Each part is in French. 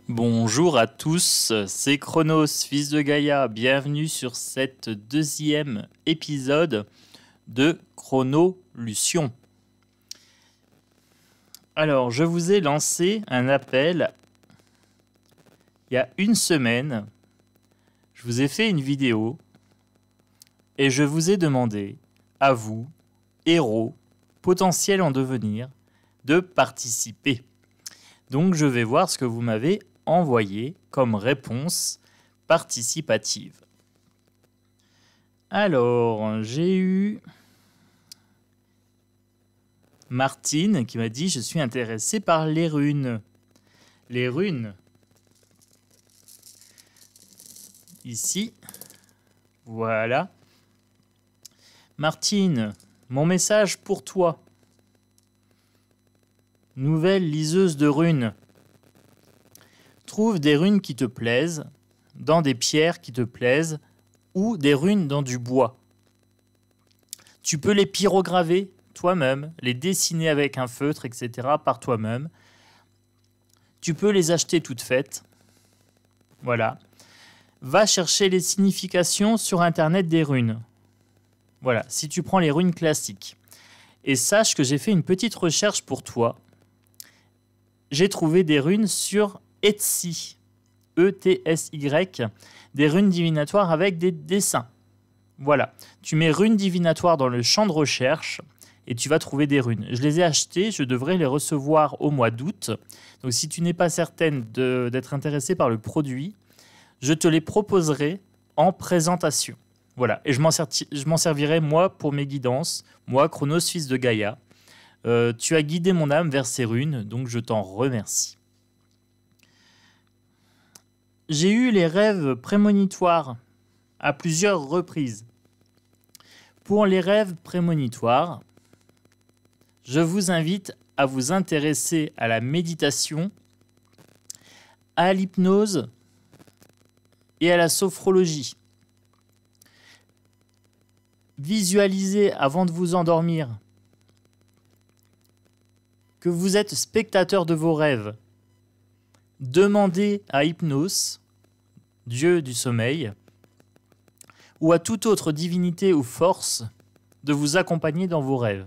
Bonjour à tous, c'est Chronos, fils de Gaïa. Bienvenue sur cet deuxième épisode de Chronolution. Alors, je vous ai lancé un appel il y a une semaine. Je vous ai fait une vidéo et je vous ai demandé à vous, héros, potentiels en devenir, de participer. Donc, je vais voir ce que vous m'avez envoyé comme réponse participative. Alors, j'ai eu Martine qui m'a dit « Je suis intéressée par les runes ». Les runes, ici, voilà. Martine, mon message pour toi. Nouvelle liseuse de runes. Trouve des runes qui te plaisent, dans des pierres qui te plaisent, ou des runes dans du bois. Tu peux les pyrograver toi-même, les dessiner avec un feutre, etc. par toi-même. Tu peux les acheter toutes faites. Voilà. Va chercher les significations sur Internet des runes. Voilà, si tu prends les runes classiques. Et sache que j'ai fait une petite recherche pour toi. J'ai trouvé des runes sur Etsy, E-T-S-Y, des runes divinatoires avec des dessins. Voilà, tu mets runes divinatoires dans le champ de recherche et tu vas trouver des runes. Je les ai achetées, je devrais les recevoir au mois d'août. Donc si tu n'es pas certaine d'être intéressée par le produit, je te les proposerai en présentation. Voilà, et je m'en servirai moi pour mes guidances, moi Chronos, fils de Gaïa. Tu as guidé mon âme vers ces runes, donc je t'en remercie. J'ai eu les rêves prémonitoires à plusieurs reprises. Pour les rêves prémonitoires, je vous invite à vous intéresser à la méditation, à l'hypnose et à la sophrologie. Visualisez avant de vous endormir que vous êtes spectateur de vos rêves. Demandez à Hypnos, dieu du sommeil, ou à toute autre divinité ou force de vous accompagner dans vos rêves.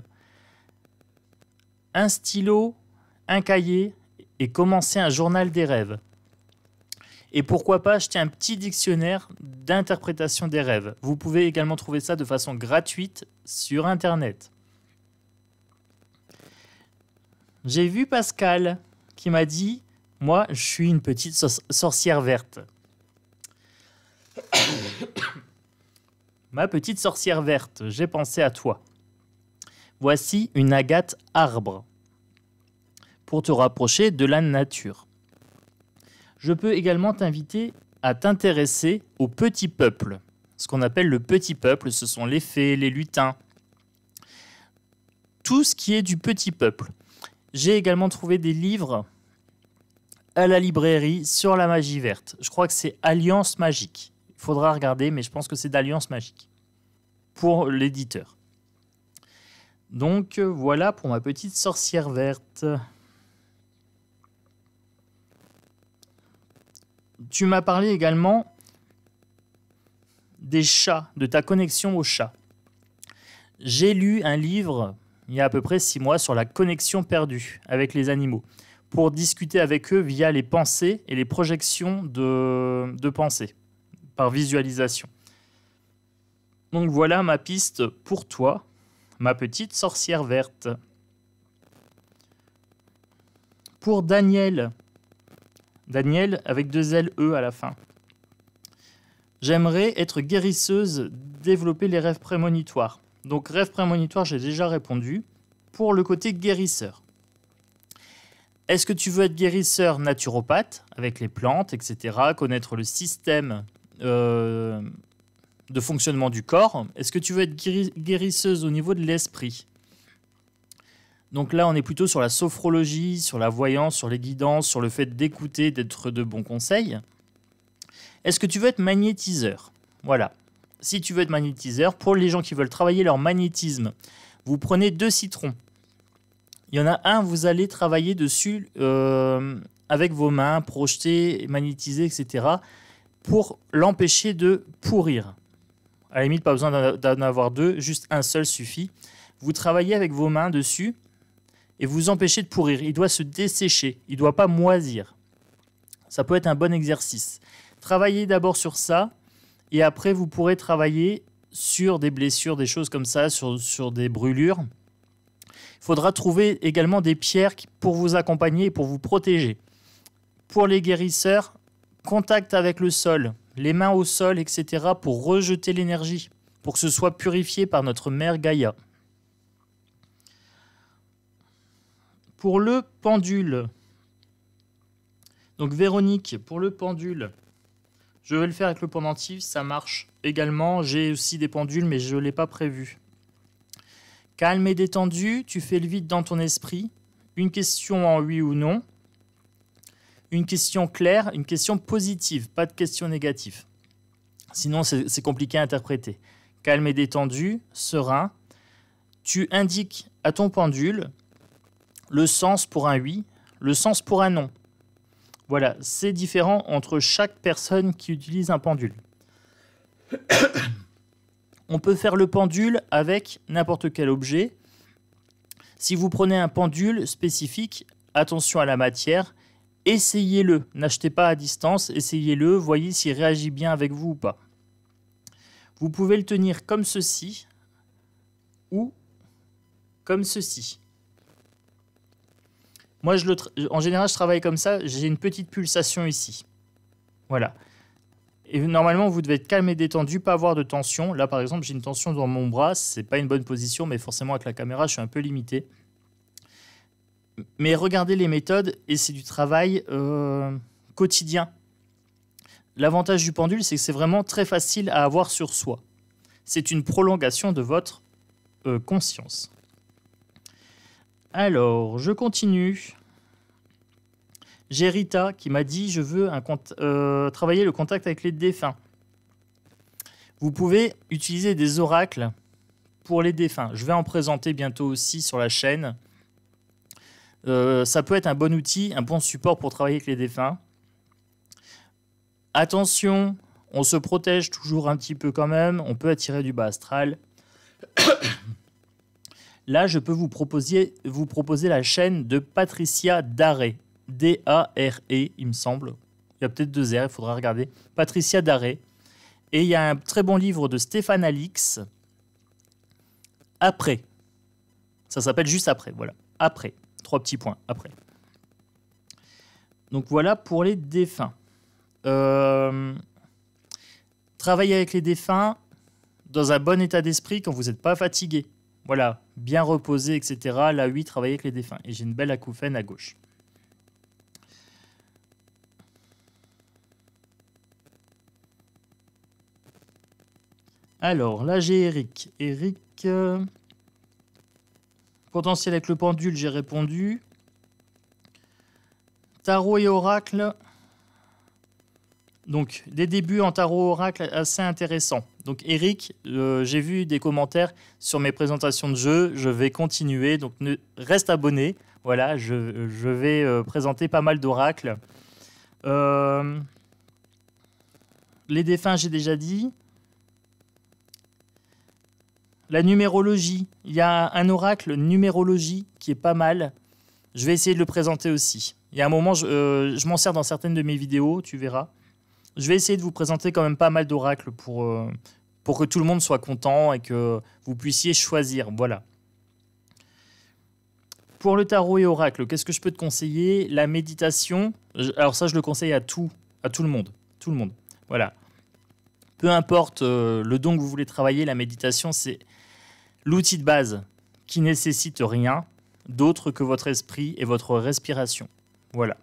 Un stylo, un cahier et commencez un journal des rêves. Et pourquoi pas acheter un petit dictionnaire d'interprétation des rêves. Vous pouvez également trouver ça de façon gratuite sur Internet. J'ai vu Pascal qui m'a dit « Moi, je suis une petite sorcière verte. » Ma petite sorcière verte, j'ai pensé à toi. Voici une agate arbre pour te rapprocher de la nature. Je peux également t'inviter à t'intéresser au petit peuple. Ce qu'on appelle le petit peuple, ce sont les fées, les lutins. Tout ce qui est du petit peuple. J'ai également trouvé des livres à la librairie sur la magie verte. Je crois que c'est Alliance Magique. Il faudra regarder, mais je pense que c'est d'Alliance Magique pour l'éditeur. Donc voilà pour ma petite sorcière verte. Tu m'as parlé également des chats, de ta connexion aux chats. J'ai lu un livre il y a à peu près 6 mois sur la connexion perdue avec les animaux, pour discuter avec eux via les pensées et les projections de pensée, par visualisation. Donc voilà ma piste pour toi, ma petite sorcière verte. Pour Daniel, Daniel avec 2 L-E à la fin. J'aimerais être guérisseuse, développer les rêves prémonitoires. Donc rêve prémonitoire, j'ai déjà répondu. Pour le côté guérisseur. Est-ce que tu veux être guérisseur naturopathe, avec les plantes, etc., connaître le système de fonctionnement du corps? Est-ce que tu veux être guérisseuse au niveau de l'esprit? Donc là, on est plutôt sur la sophrologie, sur la voyance, sur les guidances, sur le fait d'écouter, d'être de bons conseils. Est-ce que tu veux être magnétiseur? Voilà. Si tu veux être magnétiseur, pour les gens qui veulent travailler leur magnétisme, vous prenez 2 citrons. Il y en a un, vous allez travailler dessus avec vos mains, projeter, magnétiser, etc. pour l'empêcher de pourrir. À la limite, pas besoin d'en avoir deux, juste un seul suffit. Vous travaillez avec vos mains dessus et vous empêchez de pourrir. Il doit se dessécher, il ne doit pas moisir. Ça peut être un bon exercice. Travaillez d'abord sur ça et après vous pourrez travailler sur des blessures, des choses comme ça, sur des brûlures. Il faudra trouver également des pierres pour vous accompagner et pour vous protéger. Pour les guérisseurs, contact avec le sol, les mains au sol, etc. pour rejeter l'énergie, pour que ce soit purifié par notre mère Gaïa. Pour le pendule, donc Véronique, pour le pendule, je vais le faire avec le pendentif, ça marche également. J'ai aussi des pendules, mais je ne l'ai pas prévu. Calme et détendu, tu fais le vide dans ton esprit. Une question en oui ou non. Une question claire, une question positive, pas de question négative. Sinon, c'est compliqué à interpréter. Calme et détendu, serein. Tu indiques à ton pendule le sens pour un oui, le sens pour un non. Voilà, c'est différent entre chaque personne qui utilise un pendule. On peut faire le pendule avec n'importe quel objet. Si vous prenez un pendule spécifique, attention à la matière, essayez-le. N'achetez pas à distance, essayez-le, voyez s'il réagit bien avec vous ou pas. Vous pouvez le tenir comme ceci ou comme ceci. Moi, en général, je travaille comme ça. J'ai une petite pulsation ici. Voilà. Et normalement, vous devez être calme et détendu, pas avoir de tension. Là, par exemple, j'ai une tension dans mon bras. C'est pas une bonne position, mais forcément, avec la caméra, je suis un peu limité. Mais regardez les méthodes, et c'est du travail quotidien. L'avantage du pendule, c'est que c'est vraiment très facile à avoir sur soi. C'est une prolongation de votre conscience. Alors, je continue. J'ai Rita qui m'a dit « Je veux travailler le contact avec les défunts ». Vous pouvez utiliser des oracles pour les défunts. Je vais en présenter bientôt aussi sur la chaîne. Ça peut être un bon outil, un bon support pour travailler avec les défunts. Attention, on se protège toujours un petit peu quand même. On peut attirer du bas astral. Là, je peux vous proposer la chaîne de Patricia Daré. D-A-R-E, il me semble. Il y a peut-être 2 R, il faudra regarder. Patricia Daré. Et il y a un très bon livre de Stéphane Alix. Après. Ça s'appelle juste après, voilà. Après. 3 petits points, après. Donc voilà pour les défunts. Travailler avec les défunts dans un bon état d'esprit quand vous n'êtes pas fatigué. Voilà, bien reposé, etc. Là, oui, travailler avec les défunts. Et j'ai une belle acouphène à gauche. Alors, là, j'ai Eric. Eric, potentiel avec le pendule, j'ai répondu. Tarot et oracle. Donc, des débuts en tarot oracle assez intéressants. Donc, Eric, j'ai vu des commentaires sur mes présentations de jeux. Je vais continuer. Donc, reste abonné. Voilà, je vais présenter pas mal d'oracles. Les défunts, j'ai déjà dit. La numérologie. Il y a un oracle numérologie qui est pas mal. Je vais essayer de le présenter aussi. Il y a un moment, je m'en sers dans certaines de mes vidéos, tu verras. Je vais essayer de vous présenter quand même pas mal d'oracles pour que tout le monde soit content et que vous puissiez choisir. Voilà. Pour le tarot et oracle, qu'est-ce que je peux te conseiller? La méditation. Alors ça, je le conseille à tout le monde. Tout le monde. Voilà. Peu importe le don que vous voulez travailler, la méditation, c'est l'outil de base qui nécessite rien d'autre que votre esprit et votre respiration. Voilà.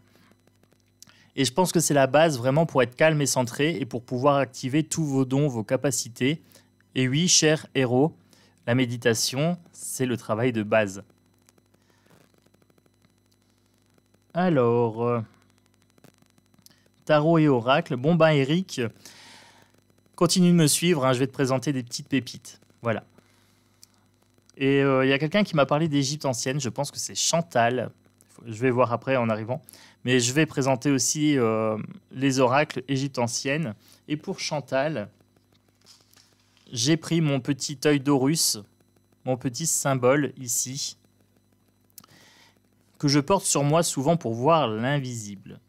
Et je pense que c'est la base vraiment pour être calme et centré et pour pouvoir activer tous vos dons, vos capacités. Et oui, cher héros, la méditation, c'est le travail de base. Alors, tarot et oracle. Bon ben Eric, continue de me suivre, hein, je vais te présenter des petites pépites. Voilà. Et il y a quelqu'un qui m'a parlé d'Égypte ancienne, je pense que c'est Chantal. Je vais voir après en arrivant. Mais je vais présenter aussi les oracles égyptes anciennes. Et pour Chantal, j'ai pris mon petit œil d'Horus, mon petit symbole ici, que je porte sur moi souvent pour voir l'invisible.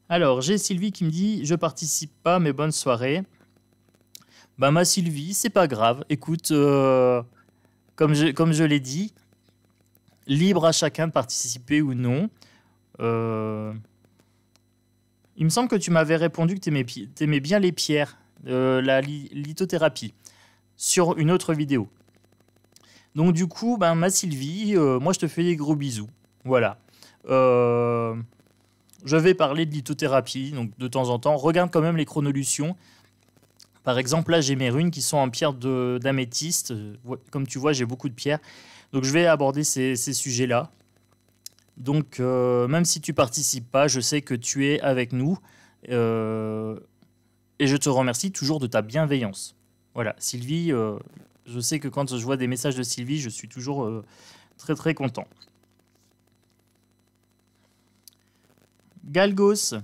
Alors, j'ai Sylvie qui me dit « Je participe pas, mais bonne soirée ». Bah, ma Sylvie, c'est pas grave. Écoute, comme je l'ai dit, libre à chacun de participer ou non. Il me semble que tu m'avais répondu que tu aimais bien les pierres, la lithothérapie, sur une autre vidéo. Donc du coup, ben, ma Sylvie, moi je te fais des gros bisous. Voilà. Je vais parler de lithothérapie, donc de temps en temps. Regarde quand même les chronolutions. Par exemple, là j'ai mes runes qui sont en pierre d'améthyste. Comme tu vois, j'ai beaucoup de pierres. Donc je vais aborder ces sujets-là. Donc même si tu participes pas, je sais que tu es avec nous. Et je te remercie toujours de ta bienveillance. Voilà, Sylvie, je sais que quand je vois des messages de Sylvie, je suis toujours très très content. Galgos,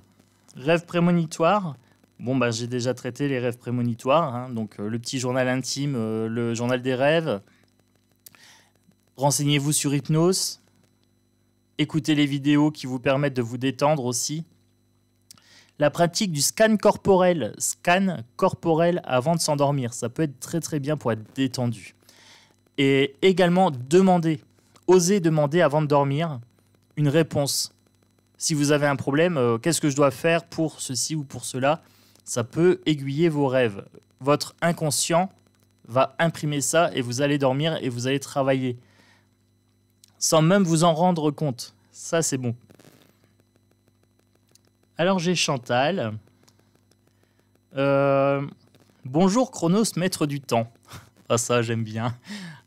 rêve prémonitoire. Bon, bah, j'ai déjà traité les rêves prémonitoires, hein, donc le petit journal intime, le journal des rêves. Renseignez-vous sur Hypnose. Écoutez les vidéos qui vous permettent de vous détendre aussi. La pratique du scan corporel avant de s'endormir, ça peut être très très bien pour être détendu. Et également oser demander avant de dormir une réponse. Si vous avez un problème, qu'est-ce que je dois faire pour ceci ou pour cela? Ça peut aiguiller vos rêves. Votre inconscient va imprimer ça et vous allez dormir et vous allez travailler. Sans même vous en rendre compte. Ça, c'est bon. Alors, j'ai Chantal. Bonjour Chronos, maître du temps. Ah, ça, j'aime bien.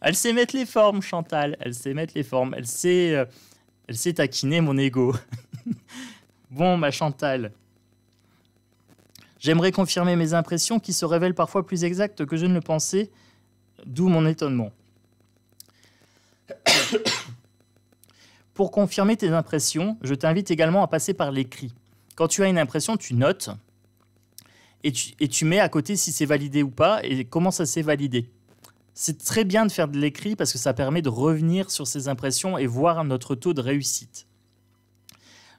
Elle sait mettre les formes, Chantal. Elle sait mettre les formes. Elle sait taquiner mon ego. Bon, ma Chantal. J'aimerais confirmer mes impressions qui se révèlent parfois plus exactes que je ne le pensais, d'où mon étonnement. Pour confirmer tes impressions, je t'invite également à passer par l'écrit. Quand tu as une impression, tu notes et tu mets à côté si c'est validé ou pas et comment ça s'est validé. C'est très bien de faire de l'écrit parce que ça permet de revenir sur ces impressions et voir notre taux de réussite.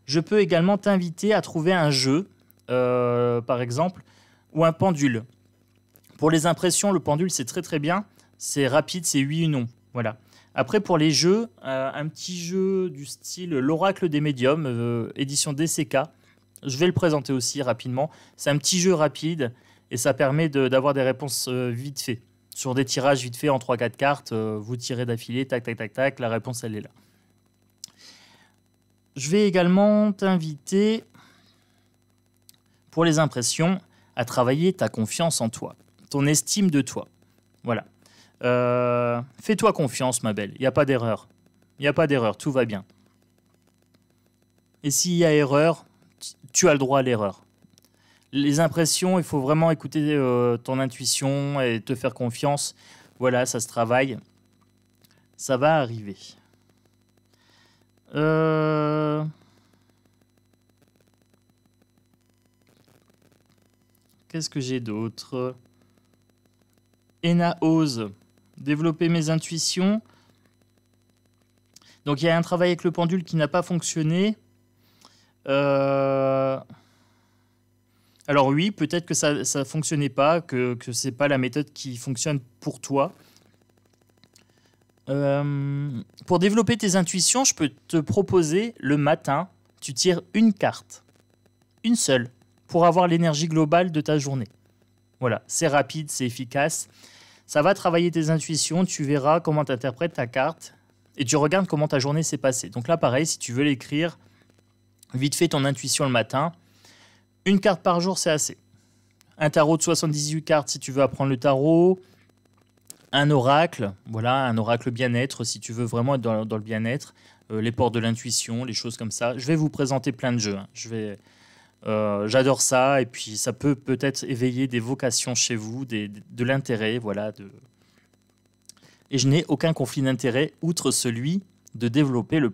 Je peux également t'inviter à trouver un jeu, par exemple, ou un pendule. Pour les impressions, le pendule, c'est très très bien. C'est rapide, c'est oui ou non. Voilà. Après, pour les jeux, un petit jeu du style l'Oracle des médiums, édition DCK. Je vais le présenter aussi rapidement. C'est un petit jeu rapide et ça permet d'avoir des réponses vite fait. Sur des tirages vite fait en 3-4 cartes, vous tirez d'affilée, tac, tac, tac, tac, la réponse, elle est là. Je vais également t'inviter, pour les impressions, à travailler ta confiance en toi, ton estime de toi. Voilà. Fais-toi confiance, ma belle. Il n'y a pas d'erreur. Il n'y a pas d'erreur, tout va bien. Et s'il y a erreur, tu as le droit à l'erreur. Les impressions, il faut vraiment écouter ton intuition et te faire confiance. Voilà, ça se travaille. Ça va arriver. Qu'est-ce que j'ai d'autre? Ena ose développer mes intuitions. Donc il y a un travail avec le pendule qui n'a pas fonctionné. Alors oui, peut-être que ça ne fonctionnait pas, que ce n'est pas la méthode qui fonctionne pour toi. Pour développer tes intuitions, je peux te proposer le matin, tu tires une carte, une seule, pour avoir l'énergie globale de ta journée. Voilà, c'est rapide, c'est efficace. Ça va travailler tes intuitions, tu verras comment tu interprètes ta carte et tu regardes comment ta journée s'est passée. Donc là, pareil, si tu veux l'écrire, vite fait ton intuition le matin, une carte par jour, c'est assez. Un tarot de 78 cartes si tu veux apprendre le tarot. Un oracle, voilà, un oracle bien-être si tu veux vraiment être dans le bien-être. Les portes de l'intuition, les choses comme ça. Je vais vous présenter plein de jeux. Hein. J'adore ça et puis ça peut-être éveiller des vocations chez vous, de l'intérêt, voilà, Et je n'ai aucun conflit d'intérêt outre celui de développer le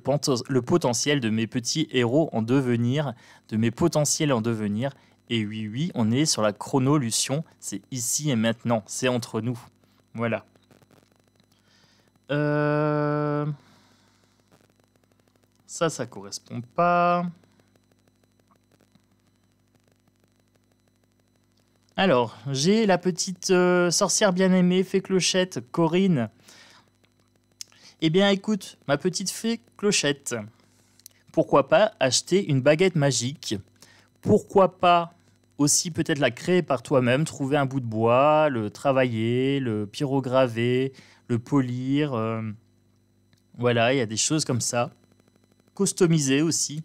potentiel de mes petits héros en devenir, de mes potentiels en devenir. Et oui, oui, on est sur la chronolution, c'est ici et maintenant, c'est entre nous. Voilà. Ça correspond pas. Alors, j'ai la petite sorcière bien-aimée, fée clochette, Corinne. Eh bien, écoute, ma petite fée clochette, pourquoi pas acheter une baguette magique? Pourquoi pas aussi peut-être la créer par toi-même, trouver un bout de bois, le travailler, le pyrograver, le polir. Voilà, il y a des choses comme ça. Customiser aussi.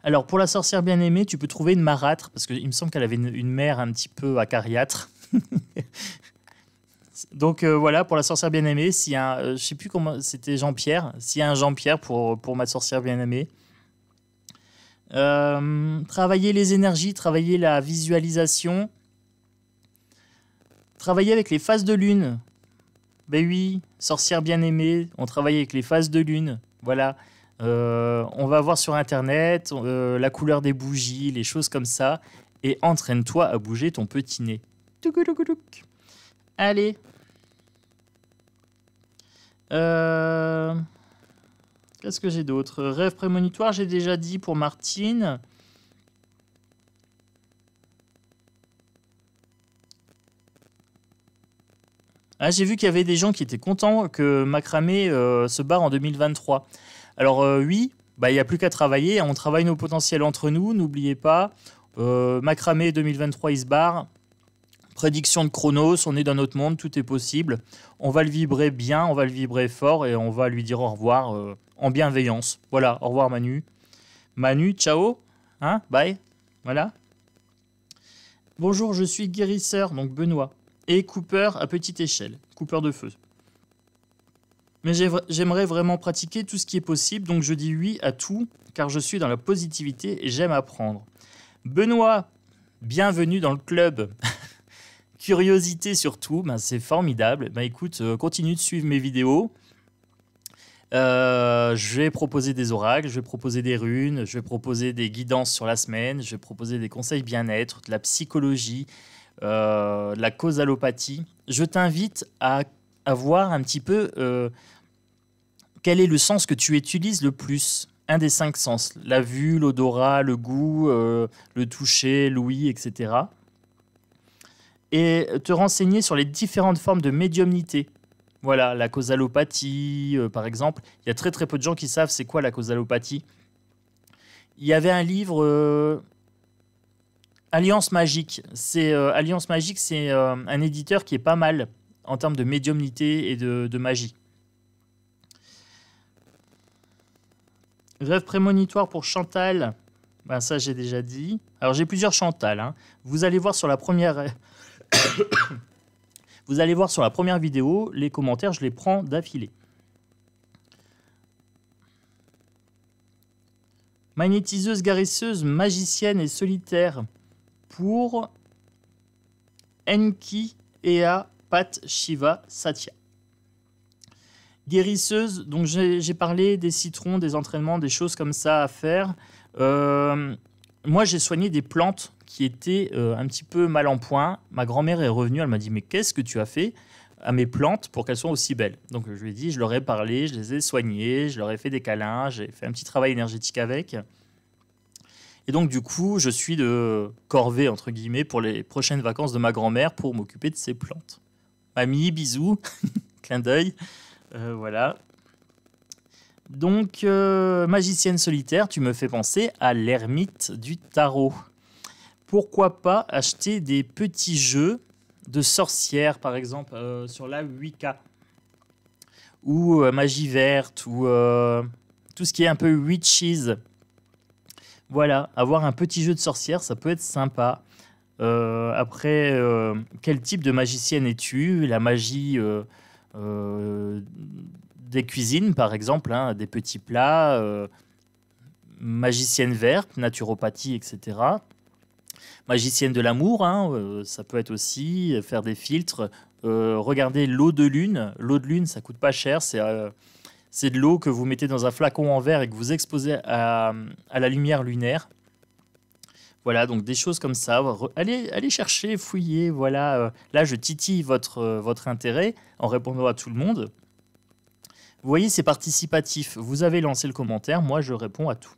Alors, pour la sorcière bien-aimée, tu peux trouver une marâtre, parce qu'il me semble qu'elle avait une mère un petit peu acariâtre. Donc voilà, pour la sorcière bien-aimée, s'il y a je sais plus comment, c'était Jean-Pierre, s'il y a un Jean-Pierre pour ma sorcière bien-aimée. Travailler les énergies, travailler la visualisation, travailler avec les phases de lune. Ben oui, sorcière bien-aimée, on travaille avec les phases de lune. Voilà. On va voir sur internet la couleur des bougies, les choses comme ça, et entraîne-toi à bouger ton petit nez. Allez. Qu'est-ce que j'ai d'autre? Rêve prémonitoire, j'ai déjà dit pour Martine. Ah, j'ai vu qu'il y avait des gens qui étaient contents que Macramé se barre en 2023. Alors oui, bah, il n'y a plus qu'à travailler. On travaille nos potentiels entre nous, n'oubliez pas. Macramé 2023, il se barre. Prédiction de Chronos, on est dans notre monde, tout est possible. On va le vibrer bien, on va le vibrer fort et on va lui dire au revoir en bienveillance. Voilà, au revoir Manu. Manu, ciao, hein, bye, voilà. Bonjour, je suis guérisseur, donc Benoît, et Cooper à petite échelle, Cooper de feu. Mais j'aimerais vraiment pratiquer tout ce qui est possible, donc je dis oui à tout, car je suis dans la positivité et j'aime apprendre. Benoît, bienvenue dans le club. Curiosité surtout, ben c'est formidable. Ben écoute, continue de suivre mes vidéos. Je vais proposer des oracles, je vais proposer des runes, je vais proposer des guidances sur la semaine, je vais proposer des conseils bien-être, de la psychologie, de la causalopathie. Je t'invite à voir un petit peu quel est le sens que tu utilises le plus. Un des 5 sens, la vue, l'odorat, le goût, le toucher, l'ouïe, etc. Et te renseigner sur les différentes formes de médiumnité. Voilà, la causalopathie, par exemple. Il y a très très peu de gens qui savent c'est quoi la causalopathie. Il y avait un livre, Alliance Magique. Alliance Magique, c'est un éditeur qui est pas mal en termes de médiumnité et de magie. Rêve prémonitoire pour Chantal. Ben, ça, j'ai déjà dit. Alors, j'ai plusieurs Chantal. Hein. Vous allez voir sur la première... Vous allez voir sur la première vidéo, les commentaires, je les prends d'affilée. Magnétiseuse, guérisseuse, magicienne et solitaire pour Enki, Ea, Pat, Shiva, Satya. Guérisseuse, donc j'ai parlé des citrons, des entraînements, des choses comme ça à faire. Moi, j'ai soigné des plantes qui étaient un petit peu mal en point. Ma grand-mère est revenue, elle m'a dit « Mais qu'est-ce que tu as fait à mes plantes pour qu'elles soient aussi belles ?» Donc, je lui ai dit, je leur ai parlé, je les ai soignées, je leur ai fait des câlins, j'ai fait un petit travail énergétique avec. Et donc, du coup, je suis de corvée, entre guillemets, pour les prochaines vacances de ma grand-mère pour m'occuper de ces plantes. Mamie, bisous, clin d'œil. Voilà. Donc, magicienne solitaire, tu me fais penser à l'ermite du tarot. Pourquoi pas acheter des petits jeux de sorcières, par exemple, sur la Wicca, ou magie verte, ou tout ce qui est un peu witches. Voilà, avoir un petit jeu de sorcière, ça peut être sympa. Après, quel type de magicienne es-tu? La magie des cuisines, par exemple, hein, des petits plats, magicienne verte, naturopathie, etc. Magicienne de l'amour, hein, ça peut être aussi faire des filtres. Regardez l'eau de lune. L'eau de lune, ça coûte pas cher. C'est de l'eau que vous mettez dans un flacon en verre et que vous exposez à la lumière lunaire. Voilà, donc des choses comme ça. Allez chercher, fouiller. Voilà. Là, je titille votre intérêt en répondant à tout le monde. Vous voyez, c'est participatif. Vous avez lancé le commentaire, moi je réponds à tout.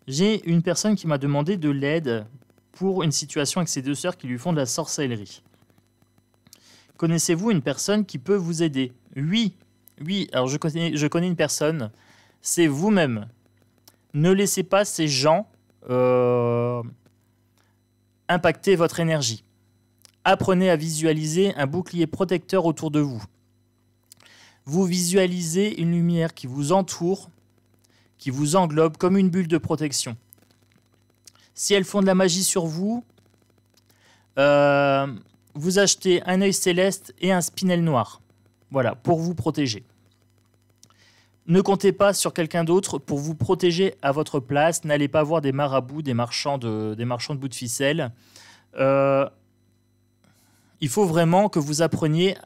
J'ai une personne qui m'a demandé de l'aide pour une situation avec ses deux sœurs qui lui font de la sorcellerie. Connaissez-vous une personne qui peut vous aider? Oui, alors je connais une personne. C'est vous-même. Ne laissez pas ces gens impacter votre énergie. Apprenez à visualiser un bouclier protecteur autour de vous. Vous visualisez une lumière qui vous entoure, qui vous englobe comme une bulle de protection. Si elles font de la magie sur vous, vous achetez un œil céleste et un spinel noir. Voilà, pour vous protéger. Ne comptez pas sur quelqu'un d'autre pour vous protéger à votre place. N'allez pas voir des marabouts, des marchands de bouts de ficelle. Il faut vraiment que vous appreniez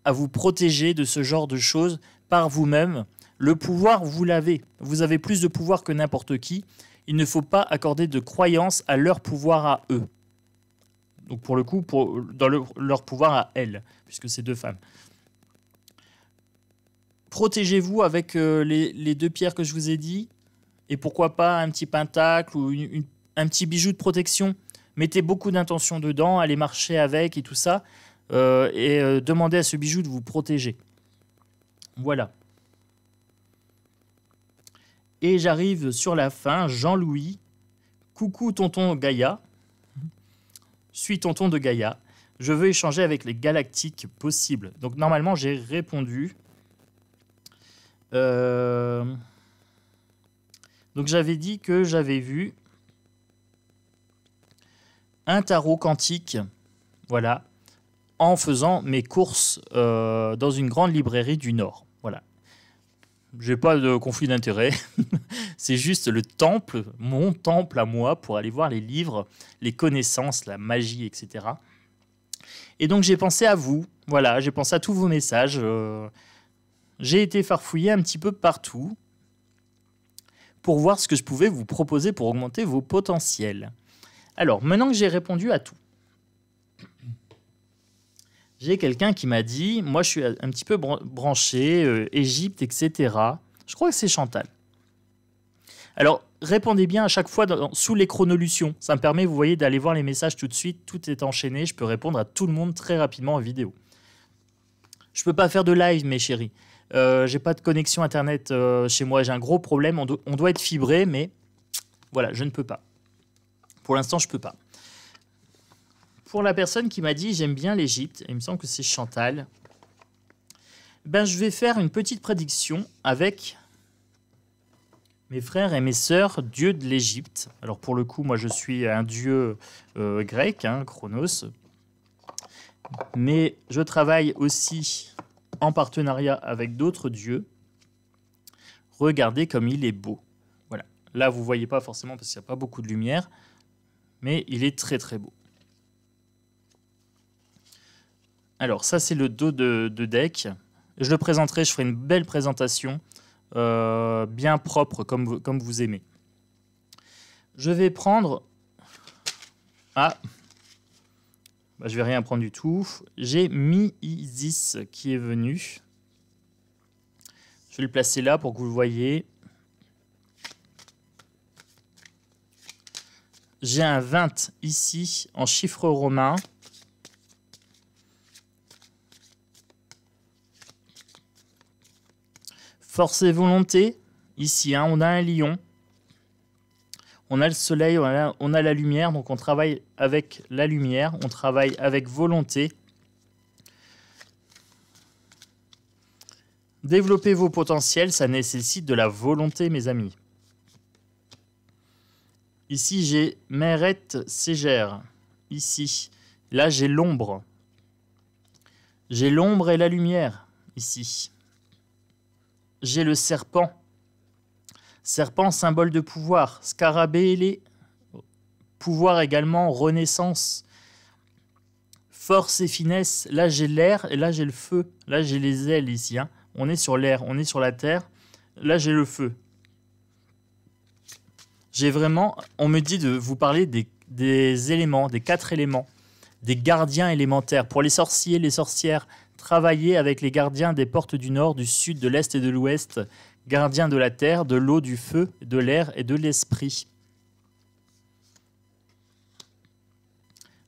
à vous protéger de ce genre de choses par vous-même. Le pouvoir, vous l'avez. Vous avez plus de pouvoir que n'importe qui. Il ne faut pas accorder de croyance à leur pouvoir à eux. Donc pour le coup, dans leur pouvoir à elles, puisque c'est deux femmes. Protégez-vous avec les deux pierres que je vous ai dit. Et pourquoi pas un petit pentacle ou un petit bijou de protection. Mettez beaucoup d'intention dedans, allez marcher avec et tout ça. Et demandez à ce bijou de vous protéger. Voilà. Et j'arrive sur la fin. Jean-Louis. Coucou tonton Gaïa. Je suis tonton de Gaïa. Je veux échanger avec les galactiques possibles. Donc normalement j'ai répondu. Donc j'avais dit que j'avais vu un tarot quantique. Voilà. En faisant mes courses dans une grande librairie du Nord. Voilà. J'ai pas de conflit d'intérêt. C'est juste le temple, mon temple à moi, pour aller voir les livres, les connaissances, la magie, etc. Et donc j'ai pensé à vous. Voilà, j'ai pensé à tous vos messages. J'ai été farfouiller un petit peu partout pour voir ce que je pouvais vous proposer pour augmenter vos potentiels. Alors, maintenant que j'ai répondu à tout, j'ai quelqu'un qui m'a dit, moi je suis un petit peu branché, Égypte, etc. Je crois que c'est Chantal. Alors, répondez bien à chaque fois sous les chronolutions. Ça me permet, vous voyez, d'aller voir les messages tout de suite. Tout est enchaîné. Je peux répondre à tout le monde très rapidement en vidéo. Je ne peux pas faire de live, mes chéris. J'ai pas de connexion Internet chez moi. J'ai un gros problème. On doit être fibré, mais voilà, je ne peux pas. Pour l'instant, je ne peux pas. Pour la personne qui m'a dit « J'aime bien l'Égypte », il me semble que c'est Chantal, ben, je vais faire une petite prédiction avec mes frères et mes sœurs, dieux de l'Égypte. Alors pour le coup, moi je suis un dieu grec, hein, Chronos, mais je travaille aussi en partenariat avec d'autres dieux. Regardez comme il est beau. Voilà. Là, vous ne voyez pas forcément parce qu'il n'y a pas beaucoup de lumière, mais il est très très beau. Alors ça, c'est le dos de deck. Je le présenterai, je ferai une belle présentation, bien propre comme vous aimez. Je vais prendre... Ah, bah, je vais rien prendre du tout. J'ai Mi-Isis qui est venu. Je vais le placer là pour que vous le voyez. J'ai un 20 ici en chiffre romain. Force et volonté, ici, hein, on a un lion, on a le soleil, on a la lumière, donc on travaille avec la lumière, on travaille avec volonté. Développer vos potentiels, ça nécessite de la volonté, mes amis. Ici, j'ai Meret Ségère, ici. Là, j'ai l'ombre. J'ai l'ombre et la lumière, ici. J'ai le serpent. Serpent, symbole de pouvoir. Scarabée ailé, pouvoir également, renaissance. Force et finesse. Là, j'ai l'air et là, j'ai le feu. Là, j'ai les ailes ici. Hein. On est sur l'air, on est sur la terre. Là, j'ai le feu. J'ai vraiment... On me dit de vous parler des éléments, des 4 éléments, des gardiens élémentaires. Pour les sorciers, les sorcières, travaillez avec les gardiens des portes du nord, du sud, de l'est et de l'ouest. Gardiens de la terre, de l'eau, du feu, de l'air et de l'esprit.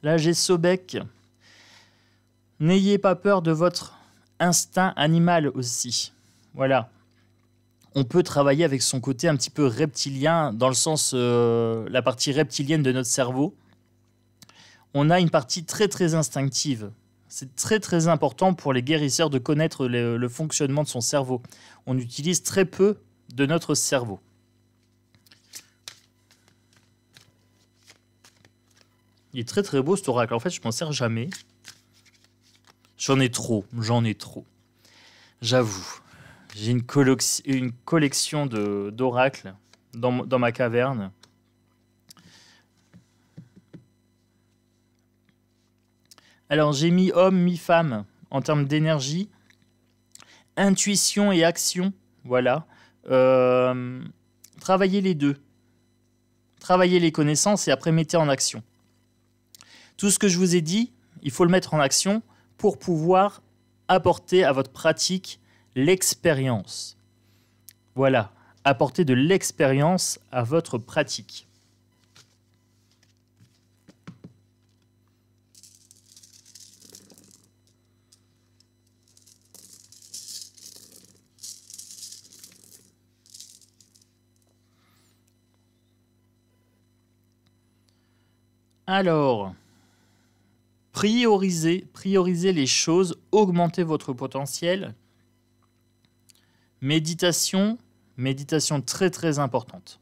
Là, j'ai Sobek. N'ayez pas peur de votre instinct animal aussi. Voilà. On peut travailler avec son côté un petit peu reptilien, dans le sens, la partie reptilienne de notre cerveau. On a une partie très très instinctive. C'est très très important pour les guérisseurs de connaître le fonctionnement de son cerveau. On utilise très peu de notre cerveau. Il est très très beau cet oracle. En fait, je m'en sers jamais. J'en ai trop. J'avoue. J'ai une collection d'oracles dans ma caverne. Alors, j'ai mis homme, mis femme en termes d'énergie. Intuition et action, voilà. Travaillez les deux. Travaillez les connaissances et après mettez en action. Tout ce que je vous ai dit, il faut le mettre en action pour pouvoir apporter à votre pratique l'expérience. Voilà, apporter de l'expérience à votre pratique. Alors, priorisez les choses, augmentez votre potentiel. Méditation très très importante.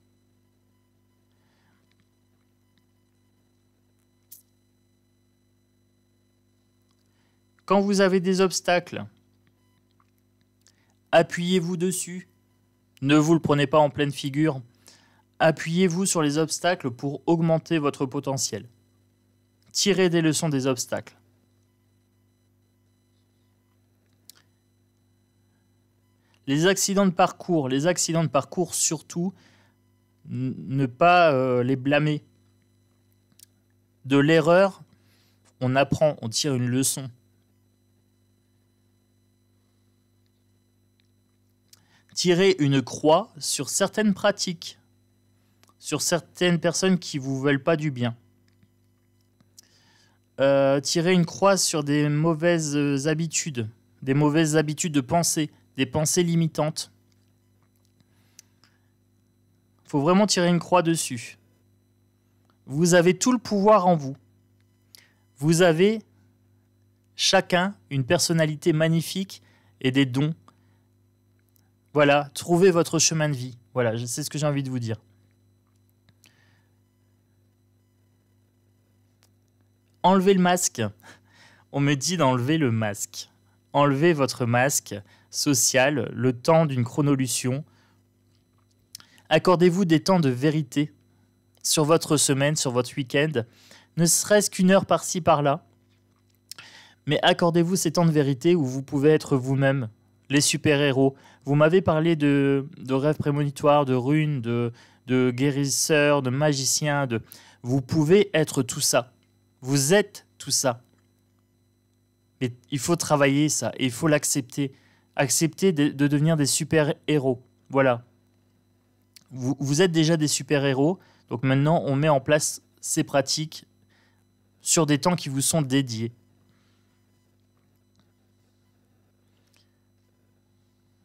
Quand vous avez des obstacles, appuyez-vous dessus. Ne vous le prenez pas en pleine figure. Appuyez-vous sur les obstacles pour augmenter votre potentiel. Tirez des leçons des obstacles. Les accidents de parcours surtout, ne pas les blâmer. De l'erreur, on apprend, on tire une leçon. Tirez une croix sur certaines pratiques, sur certaines personnes qui ne vous veulent pas du bien. Tirez une croix sur des mauvaises habitudes de pensée, des pensées limitantes. Il faut vraiment tirer une croix dessus. Vous avez tout le pouvoir en vous. Vous avez chacun une personnalité magnifique et des dons. Voilà, trouvez votre chemin de vie. Voilà, c'est ce que j'ai envie de vous dire. Enlevez le masque. On me dit d'enlever le masque. Enlevez votre masque social, le temps d'une chronolution. Accordez-vous des temps de vérité sur votre semaine, sur votre week-end, ne serait-ce qu'une heure par-ci, par-là. Mais accordez-vous ces temps de vérité où vous pouvez être vous-même, les super-héros. Vous m'avez parlé de rêves prémonitoires, de runes, de guérisseurs, de magiciens. Vous pouvez être tout ça. Vous êtes tout ça. Mais il faut travailler ça et il faut l'accepter. Accepter de devenir des super-héros. Voilà. Vous êtes déjà des super-héros. Donc maintenant, on met en place ces pratiques sur des temps qui vous sont dédiés.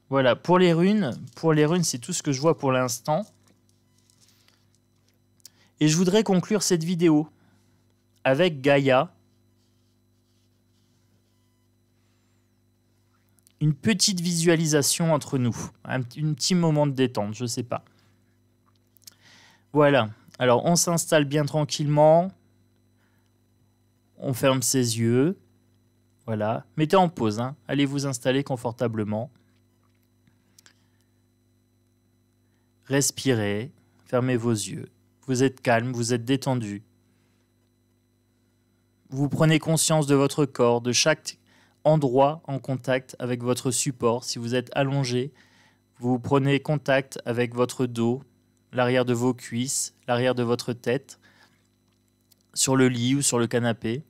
Voilà, pour les runes, c'est tout ce que je vois pour l'instant. Et je voudrais conclure cette vidéo avec Gaïa. Une petite visualisation entre nous. Un petit moment de détente, je ne sais pas. Voilà. Alors, on s'installe bien tranquillement. On ferme ses yeux. Voilà. Mettez en pause. Hein. Allez vous installer confortablement. Respirez, fermez vos yeux. Vous êtes calme, vous êtes détendu. Vous prenez conscience de votre corps, de chaque endroit en contact avec votre support. Si vous êtes allongé, vous prenez contact avec votre dos, l'arrière de vos cuisses, l'arrière de votre tête, sur le lit ou sur le canapé.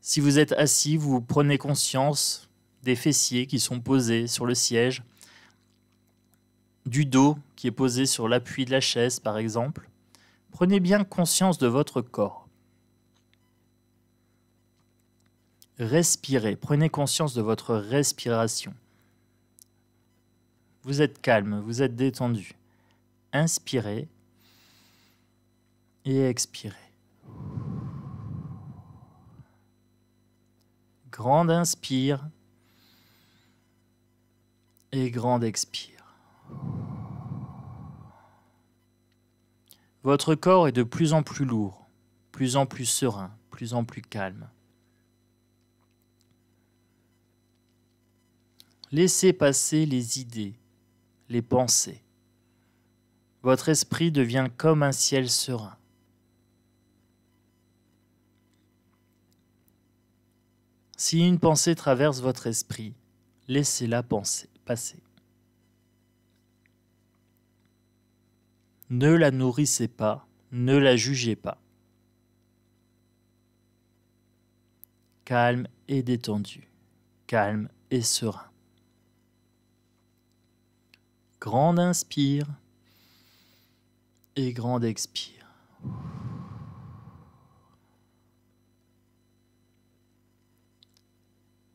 Si vous êtes assis, vous prenez conscience des fessiers qui sont posés sur le siège, du dos qui est posé sur l'appui de la chaise, par exemple. Prenez bien conscience de votre corps. Respirez, prenez conscience de votre respiration. Vous êtes calme, vous êtes détendu. Inspirez et expirez. Grande inspire et grande expire. Votre corps est de plus en plus lourd, plus en plus serein, plus en plus calme. Laissez passer les idées, les pensées. Votre esprit devient comme un ciel serein. Si une pensée traverse votre esprit, laissez-la passer. Ne la nourrissez pas, ne la jugez pas. Calme et détendu, calme et serein. Grande inspire et grande expire.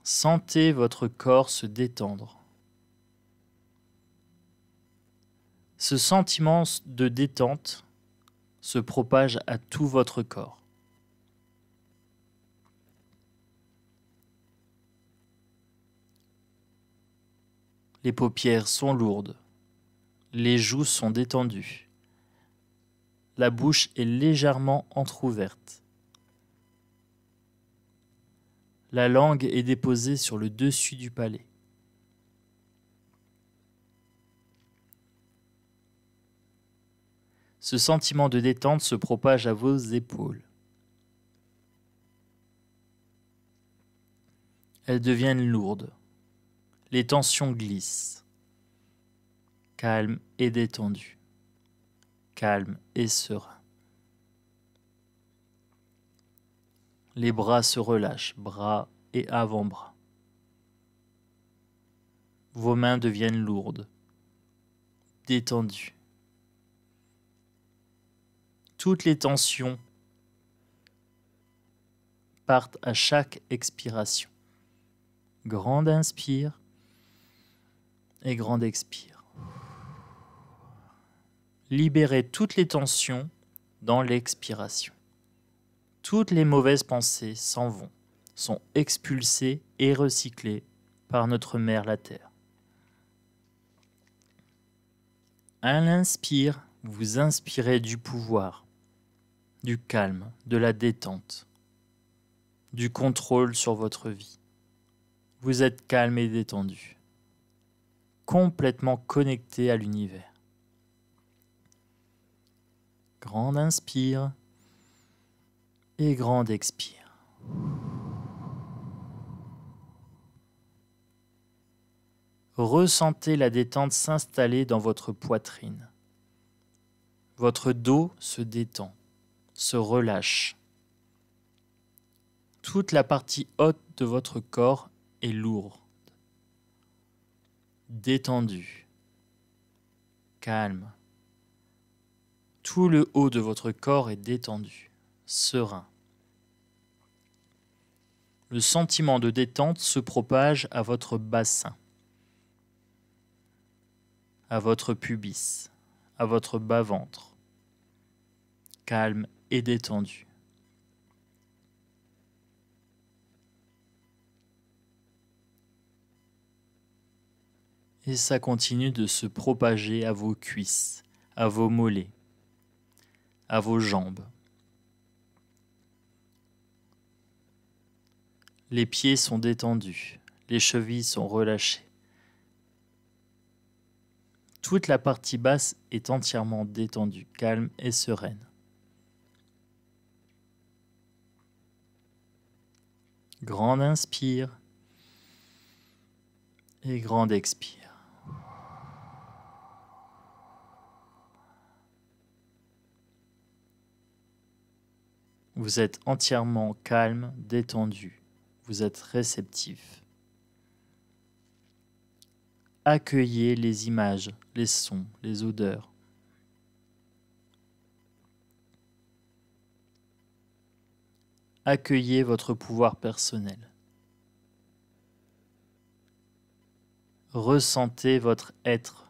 Sentez votre corps se détendre. Ce sentiment de détente se propage à tout votre corps. Les paupières sont lourdes, les joues sont détendues, la bouche est légèrement entr'ouverte. La langue est déposée sur le dessus du palais. Ce sentiment de détente se propage à vos épaules. Elles deviennent lourdes. Les tensions glissent. Calme et détendu. Calme et serein. Les bras se relâchent, bras et avant-bras. Vos mains deviennent lourdes, détendues. Toutes les tensions partent à chaque expiration. Grande inspire et grande expire. Libérez toutes les tensions dans l'expiration. Toutes les mauvaises pensées s'en vont, sont expulsées et recyclées par notre mère la Terre. À l'inspire, vous inspirez du pouvoir, du calme, de la détente, du contrôle sur votre vie. Vous êtes calme et détendu, complètement connecté à l'univers. Grande inspire et grande expire. Ressentez la détente s'installer dans votre poitrine. Votre dos se détend, se relâche. Toute la partie haute de votre corps est lourde, détendue, calme. Tout le haut de votre corps est détendu, serein. Le sentiment de détente se propage à votre bassin, à votre pubis, à votre bas-ventre, calme et détendu. Et ça continue de se propager à vos cuisses, à vos mollets, à vos jambes. Les pieds sont détendus, les chevilles sont relâchées. Toute la partie basse est entièrement détendue, calme et sereine. Grande inspire et grande expire. Vous êtes entièrement calme, détendu. Vous êtes réceptif. Accueillez les images, les sons, les odeurs. Accueillez votre pouvoir personnel. Ressentez votre être.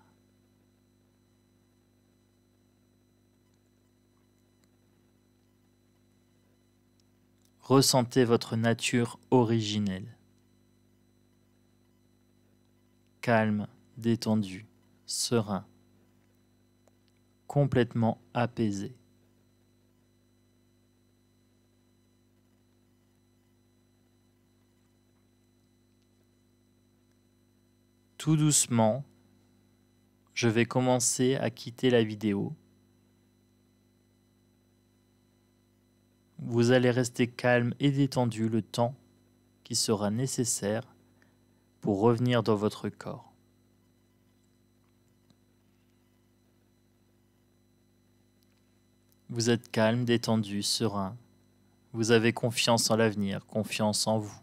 Ressentez votre nature originelle. Calme, détendu, serein, complètement apaisé. Tout doucement, je vais commencer à quitter la vidéo. Vous allez rester calme et détendu le temps qui sera nécessaire pour revenir dans votre corps. Vous êtes calme, détendu, serein. Vous avez confiance en l'avenir, confiance en vous.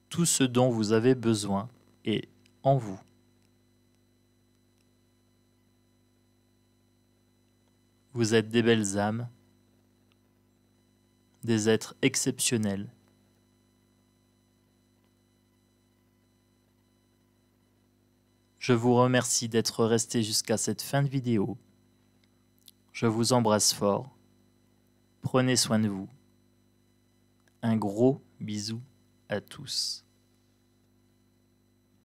Tout ce dont vous avez besoin est en vous. Vous êtes des belles âmes, des êtres exceptionnels. Je vous remercie d'être resté jusqu'à cette fin de vidéo. Je vous embrasse fort. Prenez soin de vous. Un gros bisou à tous.